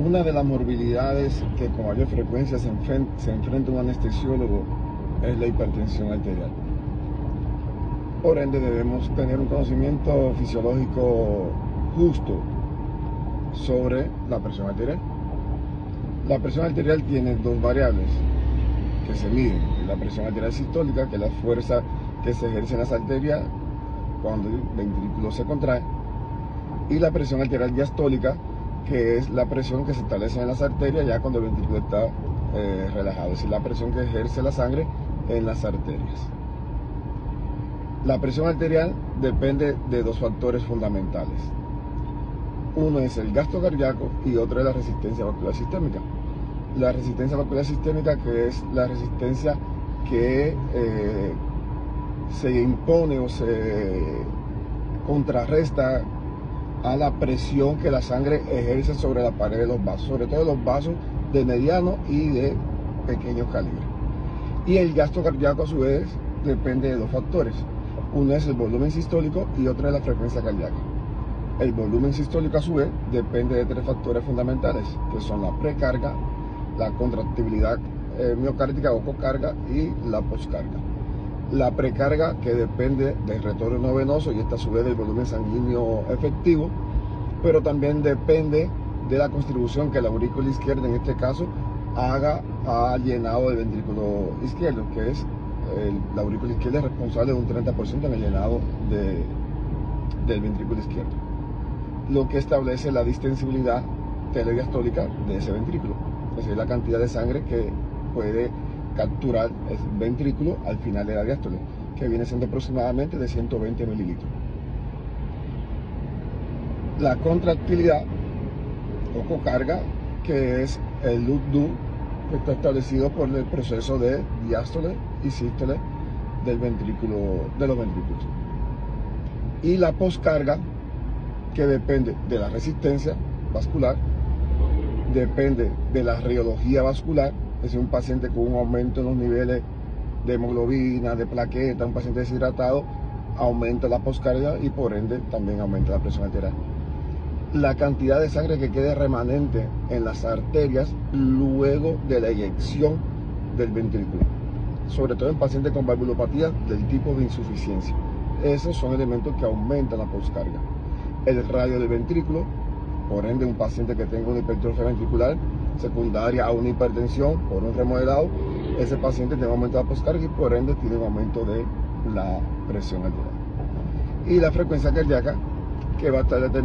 Una de las morbilidades que con mayor frecuencia se enfrenta un anestesiólogo es la hipertensión arterial. Por ende, debemos tener un conocimiento fisiológico justo sobre la presión arterial. La presión arterial tiene dos variables que se miden: la presión arterial sistólica, que es la fuerza que se ejerce en las arterias cuando el ventrículo se contrae, y la presión arterial diastólica, que es la presión que se establece en las arterias ya cuando el ventrículo está relajado, es decir, la presión que ejerce la sangre en las arterias. La presión arterial depende de dos factores fundamentales. Uno es el gasto cardíaco y otro es la resistencia vascular sistémica. La resistencia vascular sistémica, que es la resistencia que se impone o se contrarresta a la presión que la sangre ejerce sobre la pared de los vasos, sobre todo los vasos de mediano y de pequeño calibre. Y el gasto cardíaco, a su vez, depende de dos factores. Uno es el volumen sistólico y otro es la frecuencia cardíaca. El volumen sistólico, a su vez, depende de tres factores fundamentales, que son la precarga, la contractibilidad miocárdica o cocarga y la poscarga. La precarga, que depende del retorno venoso y esta a su vez del volumen sanguíneo efectivo, pero también depende de la contribución que la aurícula izquierda, en este caso, haga al llenado del ventrículo izquierdo, que es la aurícula izquierda es responsable de un 30% en el llenado del ventrículo izquierdo, lo que establece la distensibilidad telediastólica de ese ventrículo, es decir, la cantidad de sangre que puede capturar el ventrículo al final de la diástole, que viene siendo aproximadamente de 120 mililitros. La contractilidad o cocarga, que es el loop-do, que está establecido por el proceso de diástole y sístole de los ventrículos. Y la poscarga, que depende de la resistencia vascular, depende de la rheología vascular, es decir, un paciente con un aumento en los niveles de hemoglobina, de plaqueta, un paciente deshidratado, aumenta la poscarga y por ende también aumenta la presión arterial. La cantidad de sangre que quede remanente en las arterias luego de la eyección del ventrículo, sobre todo en pacientes con valvulopatía del tipo de insuficiencia. Esos son elementos que aumentan la poscarga. El radio del ventrículo, por ende un paciente que tenga una hipertrofia ventricular secundaria a una hipertensión por un remodelado, ese paciente tiene un aumento de la poscarga y por ende tiene un aumento de la presión arterial. Y la frecuencia cardíaca, que va a estar determinada